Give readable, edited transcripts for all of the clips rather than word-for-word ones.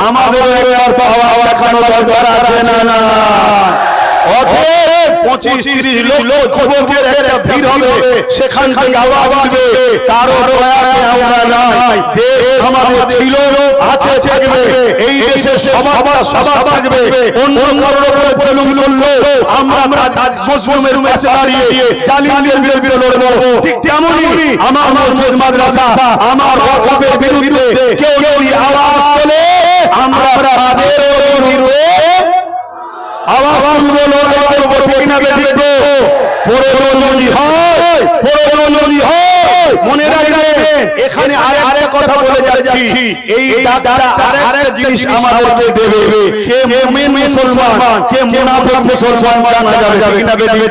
আমাদের একবার পাওয়া দেখানো দরকার আছে না না? অতএব 25-30 লোক যুবকের একটা ভিড় হবে, সেখান থেকে আওয়াজ দিবে কারো দয়াতে আমরা নাই, দেশ আমাদের ছিল আছে থাকবে, এই দেশে সবার সবার থাকবে, অন্য কারোর উপরে জুলুম করলে আমরা মজলুমের পাশে দাঁড়িয়ে জালিমদের বিরুদ্ধে লড়বো। ঠিক তেমনই আমার মসজিদ মাদ্রাসা আমার ওয়াকফের বিরুদ্ধে কেউ যদি আওয়াজ তোলে আমরা তাদের বিরুদ্ধে আওয়াজ তুলবো, লড়াই করবো। ঠিক না বেঠিক? প্রয়োজন যদি হয় মনে রাখবেন, এখানে আরেকটা কথা বলে যাচ্ছি, এই ডাক্তার আরেকটা জিনিস আমাদেরকে দেবে, কে মুমিন মুসলমান কে মুনাফিক মুসলমান জানা যাবে। ঠিক না বেঠিক?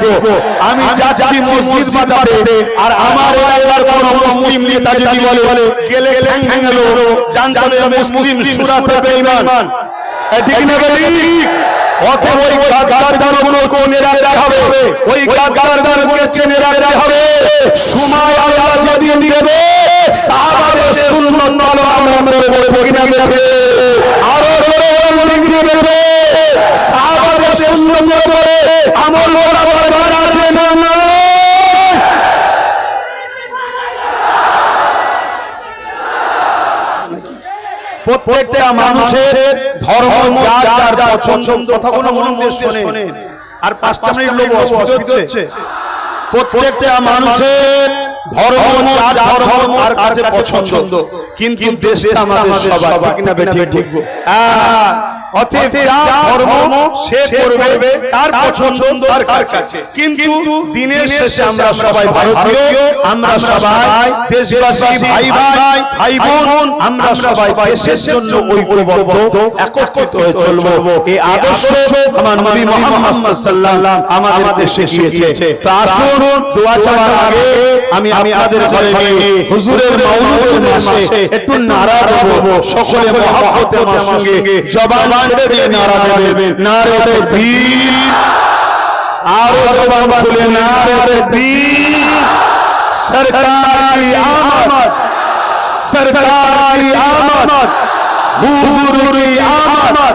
আমি যাচ্ছি মসজিদ বাজাতে, আর আমার এলাকার কোন মুসলিম নেতা যদি বলে গেলে ঠ্যাং ভেঙে দেবো, জানতে হবে মুসলিম সূরাতে বেঈমান। ঠিক না বেঠিক? অতএব ওই গাদ্দারগুলো চিনে রাখতে হবে, ওই গাদ্দারগুলোকে চিনে রাখতে হবে। সময় আল্লাহ যেদিন দেবে সাহাবাদের সুন্নাত পালন আমরা করব। ঠিক না বেঠিক? আরো জোরে বলুন, ঠিক না বেঠিক? সাহাবাদের সুন্নাত ধরে আমল করা দরকার আছে না না? প্রত্যেকটা মানুষের ধর্ম যার যার পছন্দ, কথাগুলো মন দিয়ে শোনেন, আর 5টা মিনিট লোক অসুবিধা হচ্ছে। প্রত্যেকটা মানুষের ধর্ম যার ধর্ম তার কাছে পছন্দ, কিন্তু দেশে আমাদের সবার। ঠিক না বেঠিক? অতএব যার ধর্ম সে করবে, তার পছন্দ তার কাছে, কিন্তু দিনের শেষে আমরা সবাই ভারতীয়, আমরা সবাই দেশবাসী, ভাই ভাই ভাই বোন, আমরা সবাই দেশের জন্য ঐক্যবদ্ধ একত্রিত হয়ে চলবো। এই আদর্শ আমার নবী মুহাম্মদ সাল্লাল্লাহু আলাইহি ওয়াসাল্লাম আমাদের দেশে শিখিয়েছে। তো আসুন দোয়া চাওয়ার আগে আমি আপনাদের ঘরে নিয়ে হুজুরের মাওলুদের মাসে একটু নারা দেব, সকলে মহব্বতের সঙ্গে জবান ছেড়ে দিয়ে নারা দেবেন। নারে তাকবীর, আরো জবান খুলে নারে তাকবীর। সরকার কি আমদ, সরকার কি আমদ, হুজুর কি আমদ,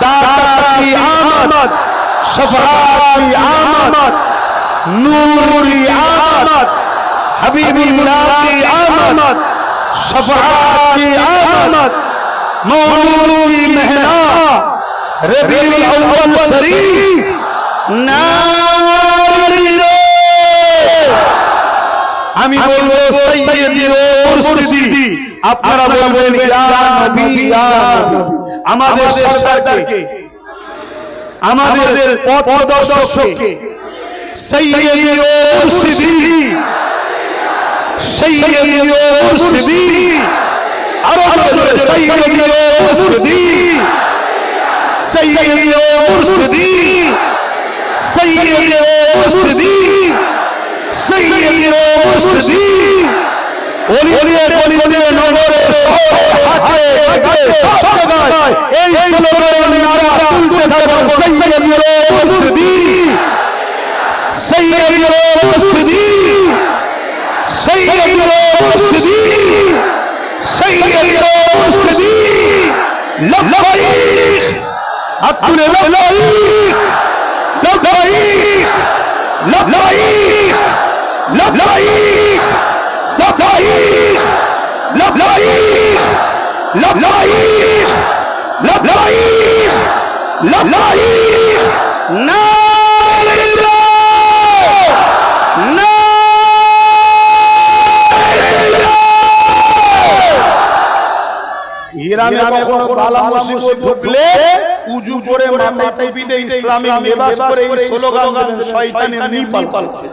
দাতা কি আমদ, শফাআত কি আমদ, নূর কি আমদ, হাবিবুল্লাহ কি আমদ, শফাআত কি আমদ, मौलूद की महना रबीउल अव्वल शरीफ नारिलो। আমি বলবো সাইয়্যিদি ও মুর্শিদি, আপনারা বলবেন ইয়া নবী ইয়া নবী। আমাদের সরকারকে, আমাদের পথ প্রদর্শককে সাইয়্যিদি ও মুর্শিদি, সাইয়্যিদি ও মুর্শিদি, আরো জোরে সাইয়্যিদি ও মুর্শিদি, সাইয়্যিদি ও মুর্শিদি, সাইয়্যিদি ও মুর্শিদি, সাইয়্যিদি ও মুর্শিদি। ওলিয়ে গলিতে নগরে শহরে হাটে ঘাটে সব জায়গায় এই স্লোগানের নারা তুলতে থাকুন, সাইয়্যিদি ও মুর্শিদি, সাইয়্যিদি ও মুর্শিদি, সাইয়্যিদি ও মুর্শিদি, সাইয়্যিদি ও মুর্শিদি। লব্বাইক আতুলে লব্বাইক, লব্বাইক লব্বাইক, লব্বাইক লব্বাইক, লব্বাইক লব্বাইক, লব্বাইক লব্বাইক। নারে ইরানে কখনো বালা মুসিবত ঢুকলে উজু করে মাথায় টুপি দিয়ে ইসলামিক লিবাস পরে এই স্লোগান দেন, শয়তান এমনি পালাবে।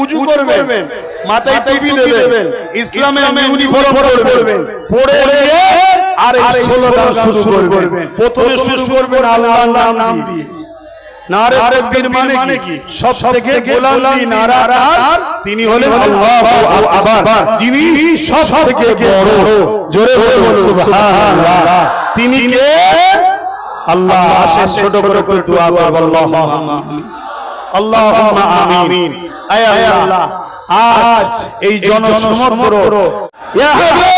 উজু করবেন, মাথায় টুপি দেবেন, ইসলামের ইউনিফর্ম পরবেন, পরে নিয়ে আর এই স্লোগান শুরু করবেন। প্রথমে শুরু করবেন আল্লাহর নাম দিয়ে। নারে তাকবীর মানে কি? সবথেকে গোলামি নারাদার তিনি হলেন আল্লাহু আকবার, যিনি সবথেকে বড়। জোরে বলুন সুবহানাল্লাহ। তিনি কে? আল্লাহ। আসেন ছোট করে দোয়া করব, আল্লাহুম্মা আমিন, আল্লাহুম্মা আমিন। আয় আল্লাহ, আজ এই জনসমুদ্র ইয়া হাবিব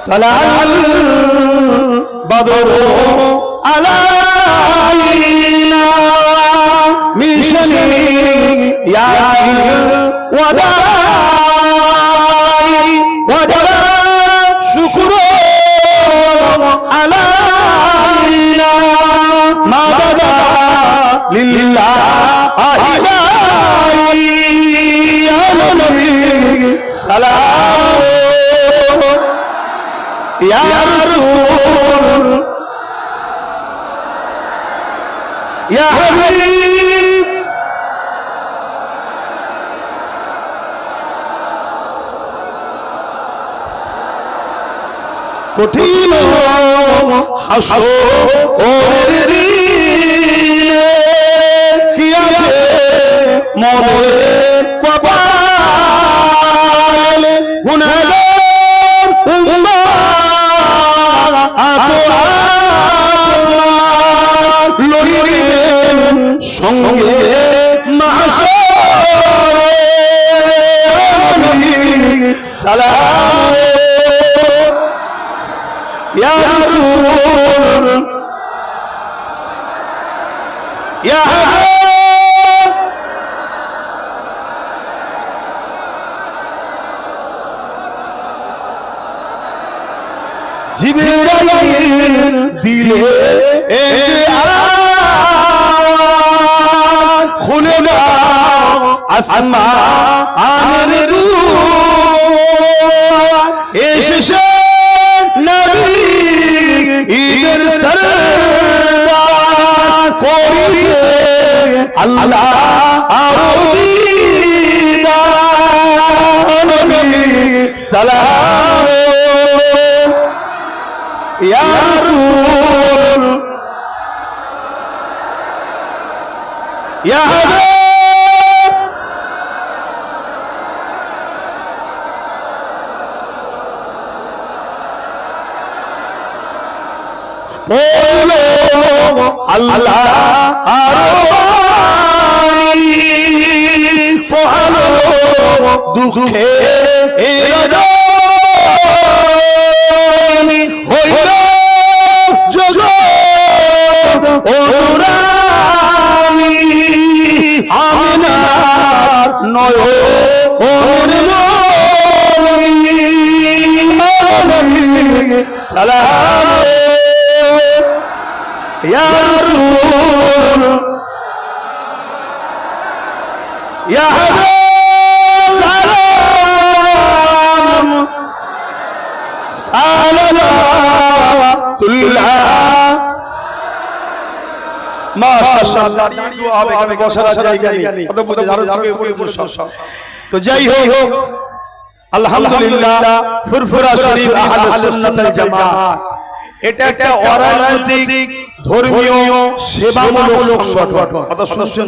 তালাল বদরু আলাইনা মিশনি ইয়াল ওয়াদাই ওয়াজবা শুকরু আলাইনা মা বাদা লিল্লাহ আইদাই ইয়া নবী সালাম ইয়া রাসূল ইয়া হাবিব কঠিন হাসরের দিনে কি আছে মনের কপালে গুনাহগার উম্মাহ আতোয়ার লইবেন সঙ্গে মাহশরে সালাম ইয়া রাসূল ইয়া হাবিব জিবরাইল দিলে খুলে দাও আসমানের দুয়ার এসেছে নবী ঈদের সরদার করিতে আল্লাহ আর দিদার নবী সালাম ইয়া রাসূল ইয়া হাবিব বলো আল্লাহ আরবানি পোহালো দুঃখে এরজনি হইল জগৎ অনুরানি আমিনার নয়ন মনি সালাম ইয়া রাসূল ইয়া হাবিব সালাম সালাতুল্লাহ মাশাআল্লাহ দোয়া হবে আমি বসার জায়গা নেই কত বুঝে আরো ঝুঁকে উপরে বসা তো যাই হোক আলহামদুলিল্লাহ ফুরফুরা শরীফ আহলে সুন্নাত ওয়াল জামাত এটা একটা অরাজনৈতিক ধর্মীয় সেবামূলক সংগঠন কথা শুনছেন।